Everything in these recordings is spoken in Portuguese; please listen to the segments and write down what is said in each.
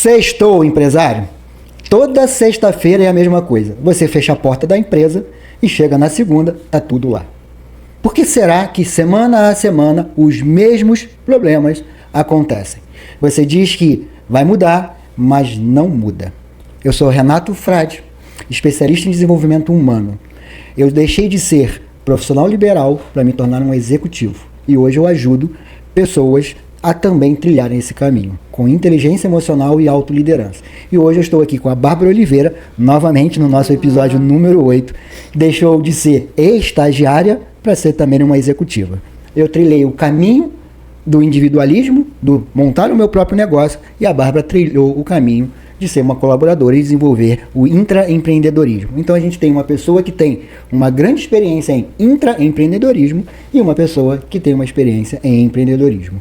Sextou, empresário? Toda sexta-feira é a mesma coisa. Você fecha a porta da empresa e chega na segunda, tá tudo lá. Por que será que semana a semana os mesmos problemas acontecem? Você diz que vai mudar, mas não muda. Eu sou Renato Frade, especialista em desenvolvimento humano. Eu deixei de ser profissional liberal para me tornar um executivo. E hoje eu ajudo pessoas a também trilharem esse caminho, com inteligência emocional e autoliderança. E hoje eu estou aqui com a Bárbara Oliveira, novamente no nosso episódio número 8. Deixou de ser estagiária para ser também uma executiva. Eu trilhei o caminho do individualismo, do montar o meu próprio negócio, e a Bárbara trilhou o caminho de ser uma colaboradora e desenvolver o intraempreendedorismo. Então a gente tem uma pessoa que tem uma grande experiência em intraempreendedorismo e uma pessoa que tem uma experiência em empreendedorismo.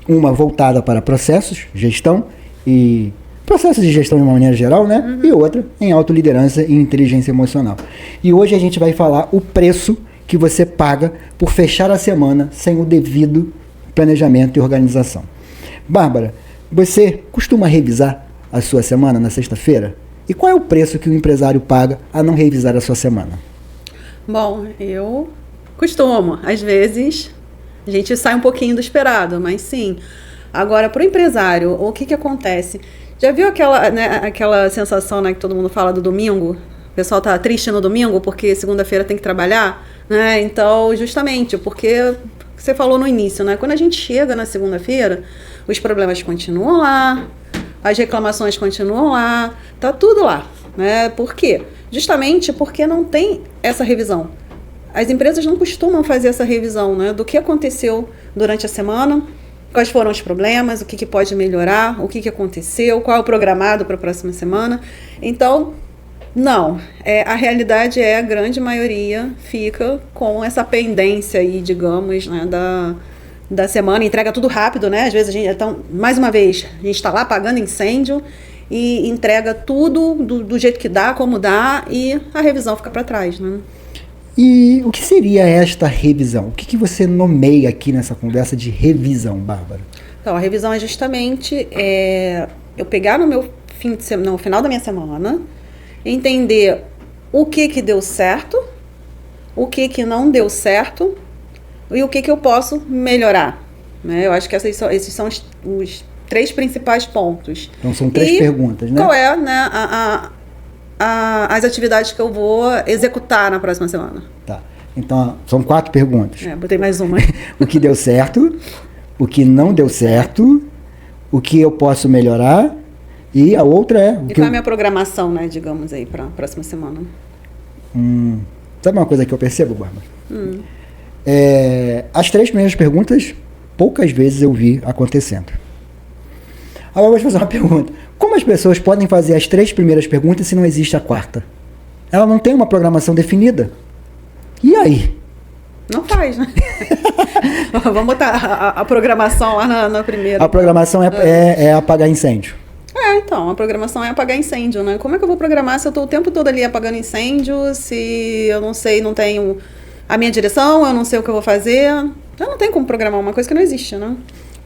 Uma voltada para processos, gestão e processos de gestão de uma maneira geral, né? E outra em autoliderança e inteligência emocional. E hoje a gente vai falar o preço que você paga por fechar a semana sem o devido planejamento e organização. Bárbara, você costuma revisar a sua semana na sexta-feira? E qual é o preço que o empresário paga a não revisar a sua semana? Bom, eu costumo. Às vezes, a gente sai um pouquinho do esperado, mas sim. Agora, para o empresário, o que acontece? Já viu aquela sensação, né, que todo mundo fala do domingo? O pessoal tá triste no domingo porque segunda-feira tem que trabalhar, né? Então, justamente, porque você falou no início, né? Quando a gente chega na segunda-feira, os problemas continuam lá, as reclamações continuam lá, tá tudo lá, né? Por quê? Justamente porque não tem essa revisão. As empresas não costumam fazer essa revisão, né? Do que aconteceu durante a semana, quais foram os problemas, o que pode melhorar, o que aconteceu, qual é o programado para a próxima semana. Então, não. A realidade é a grande maioria fica com essa pendência aí, digamos, né, da semana, entrega tudo rápido, né? Às vezes a gente, então, mais uma vez, a gente está lá apagando incêndio e entrega tudo do jeito que dá, como dá, e a revisão fica para trás, né? E o que seria esta revisão? O que você nomeia aqui nessa conversa de revisão, Bárbara? Então, a revisão é justamente eu pegar no final da minha semana, entender o que deu certo, o que não deu certo e o que eu posso melhorar, né? Eu acho que esses são os 3 principais pontos. Então são 3 perguntas, né? Qual é, né, as atividades que eu vou executar na próxima semana? Tá. Então são 4 perguntas. Botei mais uma. O que deu certo, o que não deu certo, o que eu posso melhorar e a outra é... E qual é a minha programação, né, digamos aí, para a próxima semana? Sabe uma coisa que eu percebo, Bárbara? As 3 primeiras perguntas, poucas vezes eu vi acontecendo. Agora eu vou te fazer uma pergunta. Como as pessoas podem fazer as 3 primeiras perguntas se não existe a 4ª? Ela não tem uma programação definida. E aí? Não faz, né? Vamos botar a programação lá na primeira. A programação é apagar incêndio. Então, a programação é apagar incêndio, né? Como é que eu vou programar se eu estou o tempo todo ali apagando incêndio, se eu não sei, não tenho a minha direção, eu não sei o que eu vou fazer? Eu não tenho como programar uma coisa que não existe, né?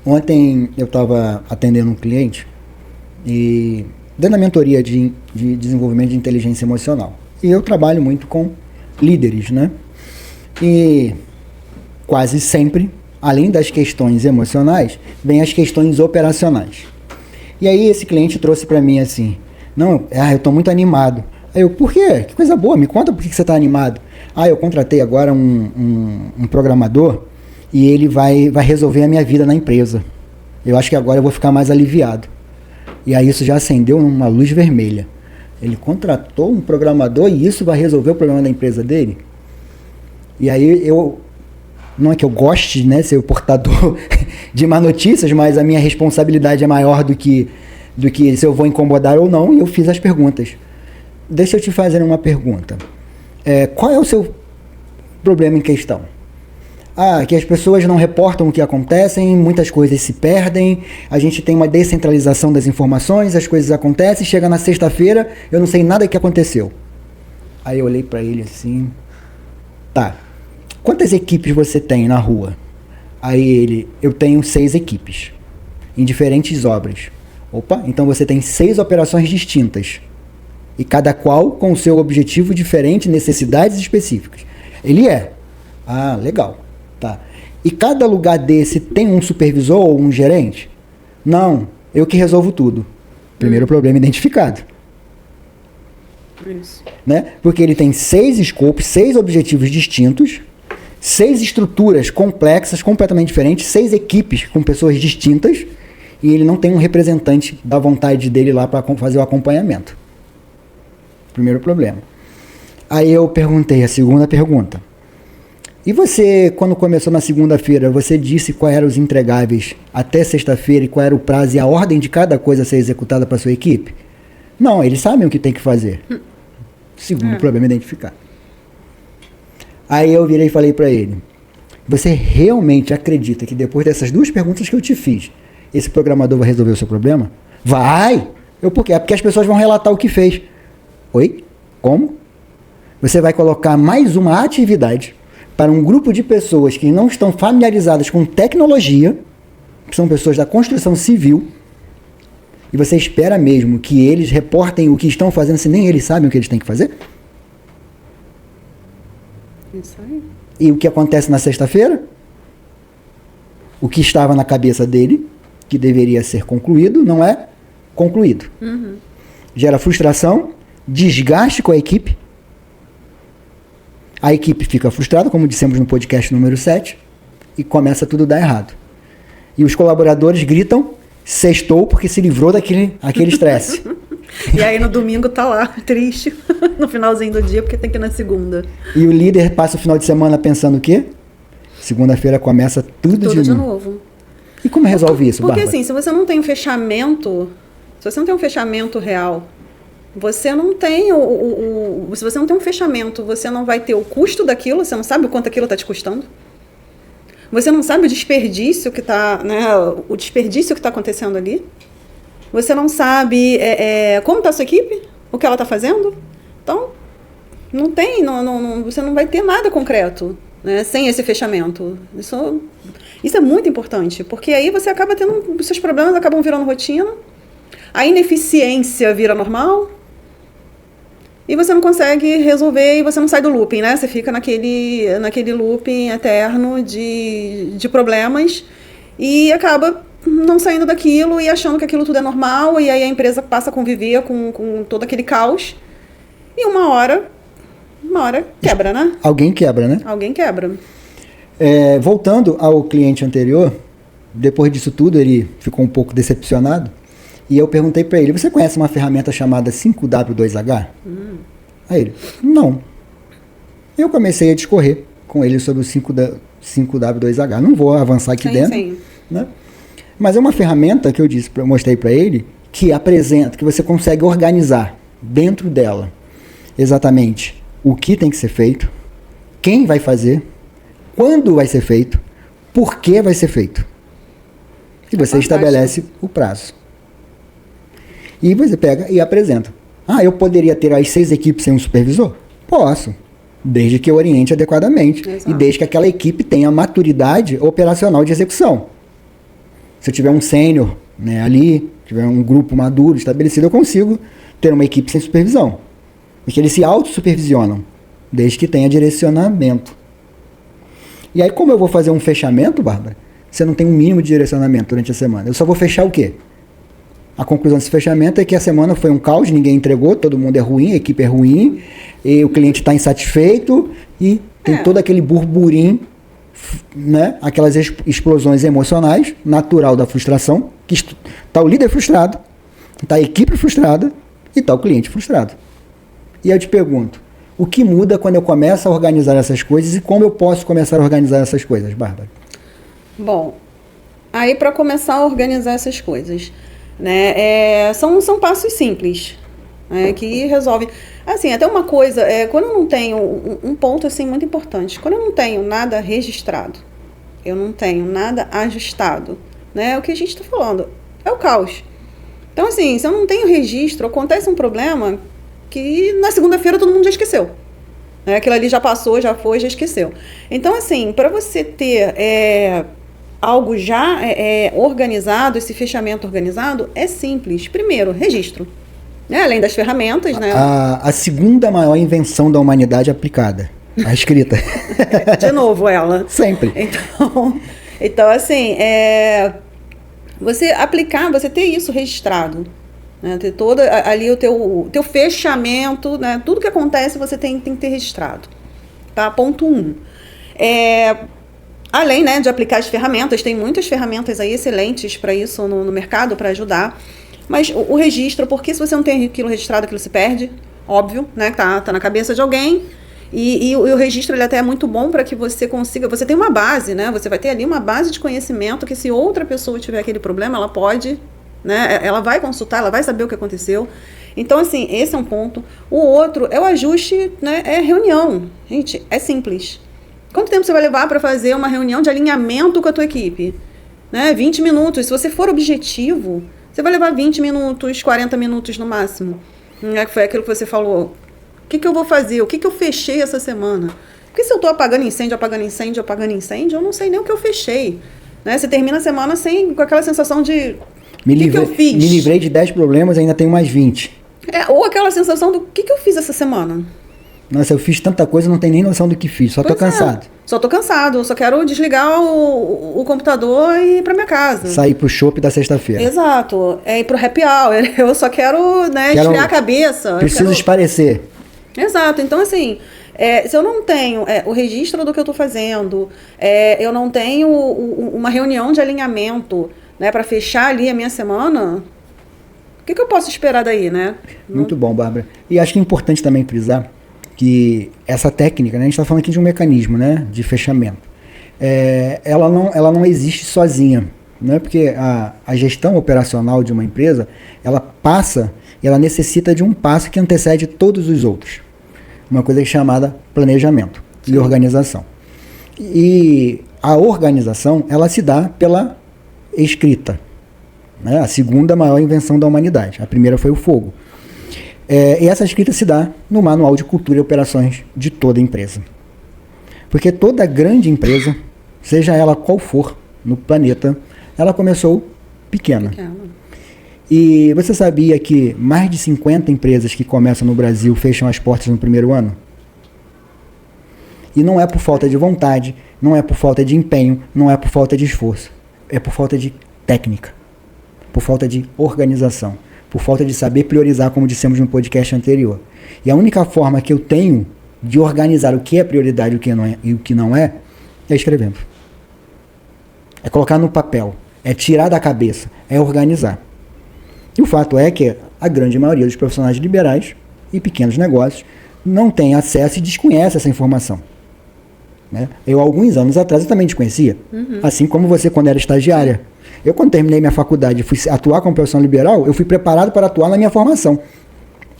Ontem eu estava atendendo um cliente e dando a mentoria de desenvolvimento de inteligência emocional. E eu trabalho muito com líderes, né? E quase sempre, além das questões emocionais, vem as questões operacionais. E aí esse cliente trouxe para mim assim, eu estou muito animado. Aí eu, por quê? Que coisa boa, me conta por que você está animado. Eu contratei agora um programador e ele vai resolver a minha vida na empresa. Eu acho que agora eu vou ficar mais aliviado. E aí isso já acendeu uma luz vermelha. Ele contratou um programador e isso vai resolver o problema da empresa dele? E aí não é que eu goste, né, ser o portador de má notícias, mas a minha responsabilidade é maior do que se eu vou incomodar ou não, e eu fiz as perguntas. Deixa eu te fazer uma pergunta. Qual é o seu problema em questão? Que as pessoas não reportam o que acontece, muitas coisas se perdem, a gente tem uma descentralização das informações, as coisas acontecem, chega na sexta-feira, eu não sei nada que aconteceu. Aí eu olhei para ele assim, tá, quantas equipes você tem na rua? Aí eu tenho 6 equipes, em diferentes obras. Opa, então você tem 6 operações distintas. E cada qual com o seu objetivo diferente, necessidades específicas. Ele é. Ah, legal. Tá. E cada lugar desse tem um supervisor ou um gerente? Não, eu que resolvo tudo. Primeiro problema identificado. Isso. Né? Porque ele tem 6 escopos, 6 objetivos distintos, 6 estruturas complexas, completamente diferentes, 6 equipes com pessoas distintas, e ele não tem um representante da vontade dele lá para fazer o acompanhamento. Primeiro problema. Aí eu perguntei a segunda pergunta. E você, quando começou na segunda-feira, você disse quais eram os entregáveis até sexta-feira e qual era o prazo e a ordem de cada coisa a ser executada para sua equipe? Não, eles sabem o que tem que fazer. Segundo problema identificado. Aí eu virei e falei para ele, você realmente acredita que depois dessas 2 perguntas que eu te fiz, esse programador vai resolver o seu problema? Vai! Por quê? É porque as pessoas vão relatar o que fez. Oi? Como? Você vai colocar mais uma atividade para um grupo de pessoas que não estão familiarizadas com tecnologia, que são pessoas da construção civil, e você espera mesmo que eles reportem o que estão fazendo se nem eles sabem o que eles têm que fazer? Isso aí. E o que acontece na sexta-feira? O que estava na cabeça dele, que deveria ser concluído, não é concluído. Uhum. Gera frustração, desgaste com a equipe. A equipe fica frustrada, como dissemos no podcast número 7, e começa tudo a dar errado. E os colaboradores gritam, sextou porque se livrou daquele estresse. E aí no domingo tá lá, triste, no finalzinho do dia, porque tem que ir na segunda. E o líder passa o final de semana pensando o quê? Segunda-feira começa tudo de novo. E como resolve isso, Porque Bárbara? assim, se você não tem um fechamento, real, você não tem se você não tem um fechamento, você não vai ter o custo daquilo, você não sabe o quanto aquilo está te custando. Você não sabe o desperdício que está, né, o desperdício que está acontecendo ali. Você não sabe como está a sua equipe, o que ela está fazendo. Então, você não vai ter nada concreto, né, sem esse fechamento. Isso é muito importante, porque aí você acaba tendo, os seus problemas acabam virando rotina, a ineficiência vira normal, e você não consegue resolver e você não sai do looping, né? Você fica naquele looping eterno de problemas e acaba não saindo daquilo e achando que aquilo tudo é normal, e aí a empresa passa a conviver com todo aquele caos e uma hora quebra, né? Alguém quebra, né? Alguém quebra. Voltando ao cliente anterior, depois disso tudo ele ficou um pouco decepcionado. E eu perguntei para ele, você conhece uma ferramenta chamada 5W2H? Aí ele, não. Eu comecei a discorrer com ele sobre o 5W2H. Não vou avançar aqui dentro. Sim. Né? Mas é uma ferramenta que eu mostrei para ele, que apresenta, que você consegue organizar dentro dela exatamente o que tem que ser feito, quem vai fazer, quando vai ser feito, por que vai ser feito. E você estabelece o prazo. E você pega e apresenta. Eu poderia ter as 6 equipes sem um supervisor? Posso. Desde que eu oriente adequadamente. Exato. E desde que aquela equipe tenha maturidade operacional de execução. Se eu tiver um sênior, né, ali, tiver um grupo maduro estabelecido, eu consigo ter uma equipe sem supervisão. Porque eles se autossupervisionam, desde que tenha direcionamento. E aí, como eu vou fazer um fechamento, Bárbara, você não tem um mínimo de direcionamento durante a semana. Eu só vou fechar o quê? A conclusão desse fechamento é que a semana foi um caos, ninguém entregou, todo mundo é ruim, a equipe é ruim, e o cliente está insatisfeito, e tem todo aquele burburinho, né? Aquelas explosões emocionais, natural da frustração, que está o líder frustrado, está a equipe frustrada e está o cliente frustrado. E eu te pergunto, o que muda quando eu começo a organizar essas coisas e como eu posso começar a organizar essas coisas, Bárbara? Bom, aí para começar a organizar essas coisas, né, são passos simples, né, que resolvem. Assim, até uma coisa, quando eu não tenho, um ponto assim muito importante, quando eu não tenho nada registrado, eu não tenho nada ajustado, né, o que a gente está falando é o caos. Então, assim, se eu não tenho registro, acontece um problema que na segunda-feira todo mundo já esqueceu. Aquilo ali já passou, já foi, já esqueceu. Então, assim, para você ter algo já organizado, esse fechamento organizado, é simples. Primeiro, registro. Né? Além das ferramentas, né? A segunda maior invenção da humanidade aplicada, a escrita. De novo, ela. Sempre. Então assim, você aplicar, você ter isso registrado, né? Ter todo ali o teu fechamento, né? Tudo que acontece você tem que ter registrado. Tá? Ponto 1. Além, né, de aplicar as ferramentas, tem muitas ferramentas aí excelentes para isso no mercado, para ajudar. Mas o registro, porque se você não tem aquilo registrado, aquilo se perde, óbvio, né? Tá na cabeça de alguém. E o registro ele até é muito bom para que você consiga. Você tem uma base, né? Você vai ter ali uma base de conhecimento que, se outra pessoa tiver aquele problema, ela pode, né? Ela vai consultar, ela vai saber o que aconteceu. Então, assim, esse é um ponto. O outro é o ajuste, né? É reunião. Gente, é simples. Quanto tempo você vai levar para fazer uma reunião de alinhamento com a tua equipe? Né? 20 minutos. Se você for objetivo, você vai levar 20 minutos, 40 minutos no máximo. Né? Foi aquilo que você falou. O que eu vou fazer? O que eu fechei essa semana? Porque se eu estou apagando incêndio, eu não sei nem o que eu fechei. Né? Você termina a semana com aquela sensação de... O que eu fiz? Me livrei de 10 problemas, ainda tenho mais 20. Ou aquela sensação do que eu fiz essa semana? Nossa, eu fiz tanta coisa, não tenho nem noção do que fiz. Só tô cansado. Só tô cansado. Só quero desligar o computador e ir pra minha casa. Sair pro shopping da sexta-feira. Exato. Ir pro happy hour. Eu só quero, né, esfriar a cabeça. Preciso esparecer. Exato. Então, assim, se eu não tenho o registro do que eu tô fazendo, eu não tenho uma reunião de alinhamento, né, pra fechar ali a minha semana, o que eu posso esperar daí, né? Muito bom, Bárbara. E acho que é importante também frisar que essa técnica, né, a gente está falando aqui de um mecanismo, né, de fechamento, ela não existe sozinha, né, porque a gestão operacional de uma empresa, ela necessita de um passo que antecede todos os outros, uma coisa chamada planejamento e organização. E a organização, ela se dá pela escrita, né, a segunda maior invenção da humanidade. A primeira foi o fogo. E essa escrita se dá no Manual de Cultura e Operações de toda empresa. Porque toda grande empresa, seja ela qual for no planeta, ela começou pequena. E você sabia que mais de 50 empresas que começam no Brasil fecham as portas no primeiro ano? E não é por falta de vontade, não é por falta de empenho, não é por falta de esforço. É por falta de técnica, por falta de organização, por falta de saber priorizar, como dissemos no podcast anterior. E a única forma que eu tenho de organizar o que é prioridade e o que não é escrevendo. É colocar no papel, é tirar da cabeça, é organizar. E o fato é que a grande maioria dos profissionais liberais e pequenos negócios não tem acesso e desconhece essa informação. Né? Eu, há alguns anos atrás, eu também desconhecia. Assim como você, quando era estagiária. Eu, quando terminei minha faculdade e fui atuar como profissional liberal, eu fui preparado para atuar na minha formação.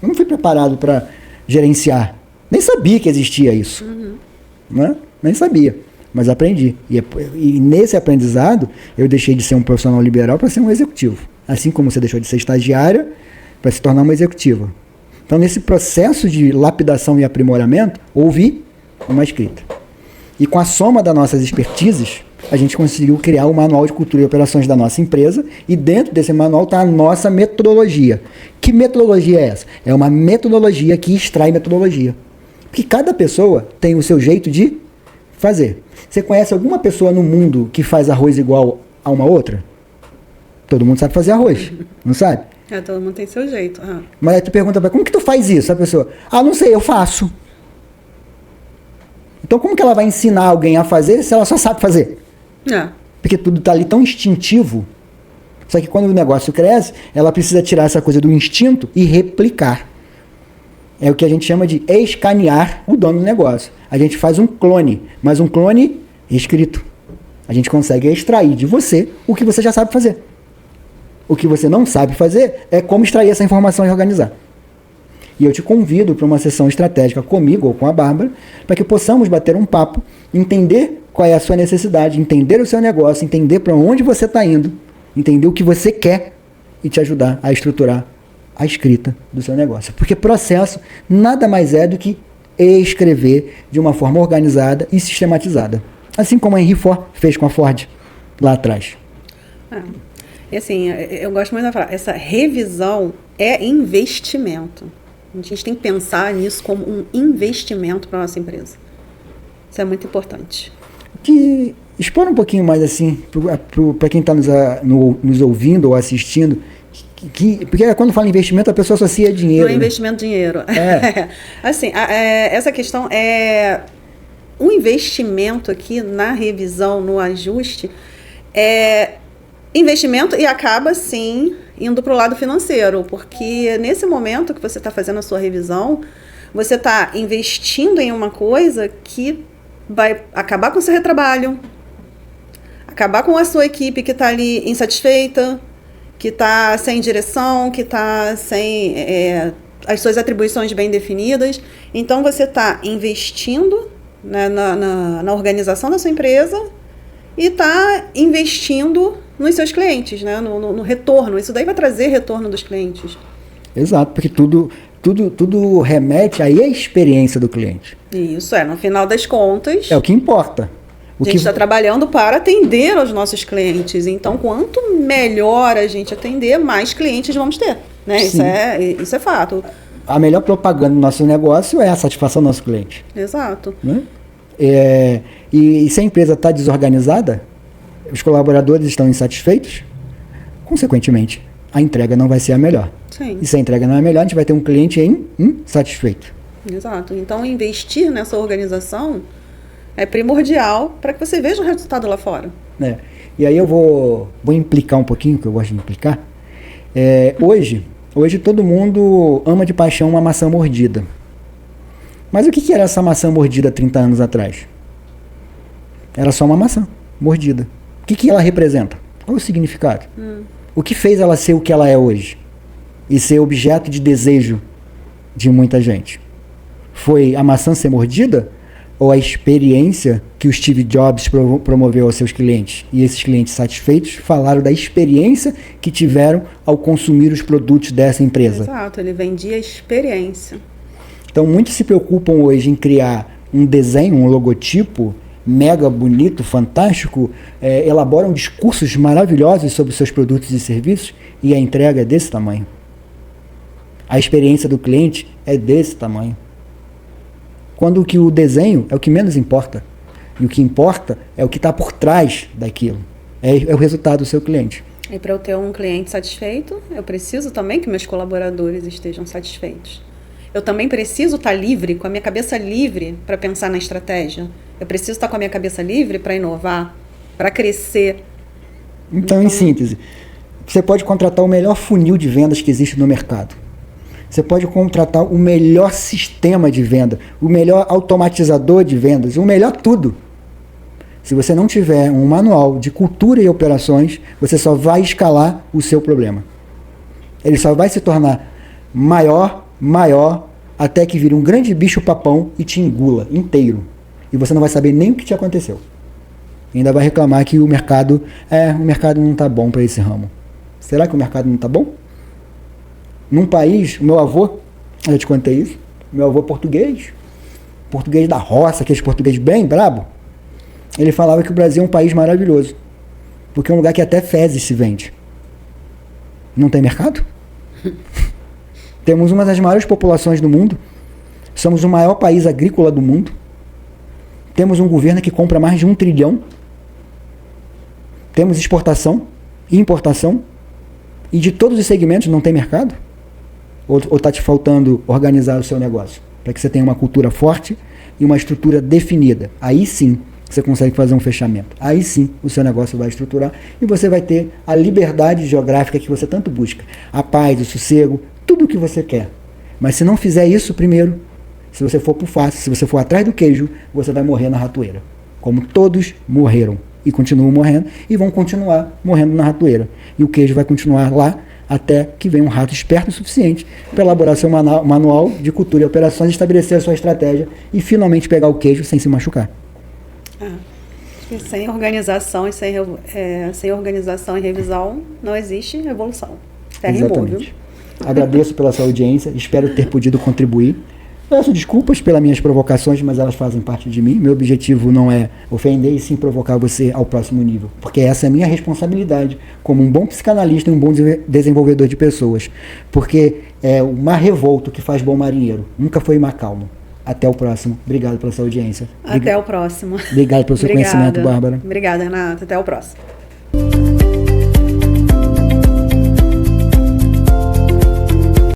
Eu não fui preparado para gerenciar. Nem sabia que existia isso. Né? Nem sabia. Mas aprendi. E nesse aprendizado, eu deixei de ser um profissional liberal para ser um executivo. Assim como você deixou de ser estagiária para se tornar uma executiva. Então, nesse processo de lapidação e aprimoramento, houve uma escrita. E com a soma das nossas expertises, a gente conseguiu criar o Manual de Cultura e Operações da nossa empresa, e dentro desse manual está a nossa metodologia. Que metodologia é essa? É uma metodologia que extrai metodologia. Porque cada pessoa tem o seu jeito de fazer. Você conhece alguma pessoa no mundo que faz arroz igual a uma outra? Todo mundo sabe fazer arroz, não sabe? Todo mundo tem seu jeito. Mas aí tu pergunta pra ela, como que tu faz isso? A pessoa, não sei, eu faço. Então como que ela vai ensinar alguém a fazer se ela só sabe fazer? Porque tudo está ali tão instintivo. Só que quando o negócio cresce, ela precisa tirar essa coisa do instinto e replicar. É o que a gente chama de escanear o dono do negócio. A gente faz um clone, mas um clone escrito. A gente consegue extrair de você o que você já sabe fazer. O que você não sabe fazer é como extrair essa informação e organizar. E eu te convido para uma sessão estratégica comigo ou com a Bárbara, para que possamos bater um papo, entender qual é a sua necessidade, entender o seu negócio, entender para onde você está indo, entender o que você quer e te ajudar a estruturar a escrita do seu negócio. Porque processo nada mais é do que escrever de uma forma organizada e sistematizada. Assim como a Henry Ford fez com a Ford. lá atrás? E assim, eu gosto muito da frase, essa revisão é investimento. A gente tem que pensar nisso como um investimento para a nossa empresa. Isso é muito importante. Explora um pouquinho mais assim, para quem está nos ouvindo ou assistindo, porque quando fala investimento, a pessoa associa dinheiro. Não é investimento, dinheiro. É. Assim, essa questão é... Um investimento aqui na revisão, no ajuste, é investimento e acaba, sim, indo para o lado financeiro, porque nesse momento que você está fazendo a sua revisão, você está investindo em uma coisa que vai acabar com o seu retrabalho, acabar com a sua equipe que está ali insatisfeita, que está sem direção, que está sem as suas atribuições bem definidas. Então, você está investindo, né, na organização da sua empresa e está investindo nos seus clientes, né, no retorno. Isso daí vai trazer retorno dos clientes. Exato, porque tudo remete aí à experiência do cliente. Isso, no final das contas... É o que importa. A gente está trabalhando para atender aos nossos clientes. Então, quanto melhor a gente atender, mais clientes vamos ter. Né? Isso é fato. A melhor propaganda do nosso negócio é a satisfação do nosso cliente. Exato. Né? E se a empresa está desorganizada, os colaboradores estão insatisfeitos, consequentemente, a entrega não vai ser a melhor. Sim. E se a entrega não é melhor, a gente vai ter um cliente insatisfeito. Exato. Então, investir nessa organização é primordial para que você veja o resultado lá fora. E aí eu vou implicar um pouquinho, que eu gosto de implicar. Hoje todo mundo ama de paixão uma maçã mordida. Mas o que era essa maçã mordida 30 anos atrás? Era só uma maçã mordida. O que ela representa? Qual o significado? O que fez ela ser o que ela é hoje? E ser objeto de desejo de muita gente? Foi a maçã ser mordida? Ou a experiência que o Steve Jobs promoveu aos seus clientes? E esses clientes satisfeitos falaram da experiência que tiveram ao consumir os produtos dessa empresa. Exato, ele vendia a experiência. Então, muitos se preocupam hoje em criar um desenho, um logotipo mega bonito, fantástico, elaboram discursos maravilhosos sobre seus produtos e serviços, e a entrega é desse tamanho. A experiência do cliente é desse tamanho. Quando que o desenho é o que menos importa. E o que importa é o que está por trás daquilo. É o resultado do seu cliente. E para eu ter um cliente satisfeito, eu preciso também que meus colaboradores estejam satisfeitos. Eu também preciso estar livre, com a minha cabeça livre para pensar na estratégia. Eu preciso estar com a minha cabeça livre para inovar, para crescer. Então, em síntese, você pode contratar o melhor funil de vendas que existe no mercado. Você pode contratar o melhor sistema de venda, o melhor automatizador de vendas, o melhor tudo. Se você não tiver um manual de cultura e operações, você só vai escalar o seu problema. Ele só vai se tornar maior, até que vire um grande bicho-papão e te engula inteiro. E você não vai saber nem o que te aconteceu. E ainda vai reclamar que o mercado não está bom para esse ramo. Será que o mercado não está bom? Num país, o meu avô, eu te contei isso, meu avô português da roça, aquele português bem brabo, ele falava que o Brasil é um país maravilhoso, porque é um lugar que até fezes se vende. Não tem mercado? Temos uma das maiores populações do mundo, somos o maior país agrícola do mundo, temos um governo que compra mais de 1 trilhão, temos exportação e importação, e de todos os segmentos não tem mercado? Ou está te faltando organizar o seu negócio? Para que você tenha uma cultura forte e uma estrutura definida. Aí sim você consegue fazer um fechamento. Aí sim o seu negócio vai estruturar e você vai ter a liberdade geográfica que você tanto busca. A paz, o sossego, tudo o que você quer. Mas se não fizer isso primeiro, se você for pro fácil, se você for atrás do queijo, você vai morrer na ratoeira. Como todos morreram e continuam morrendo e vão continuar morrendo na ratoeira. E o queijo vai continuar lá até que venha um rato esperto o suficiente para elaborar seu manual de cultura e operações, estabelecer a sua estratégia e finalmente pegar o queijo sem se machucar. Sem organização e sem organização e revisão não existe evolução. Terra Exatamente. Agradeço pela sua audiência, espero ter podido contribuir Peço desculpas pelas minhas provocações, mas elas fazem parte de mim. Meu objetivo não é ofender e sim provocar você ao próximo nível. Porque essa é a minha responsabilidade como um bom psicanalista e um bom desenvolvedor de pessoas. Porque é o mar revolto que faz bom marinheiro. Nunca foi mar calmo. Até o próximo. Obrigado pela sua audiência. Até o próximo. Obrigado pelo seu conhecimento, Bárbara. Obrigada, Renata. Até o próximo.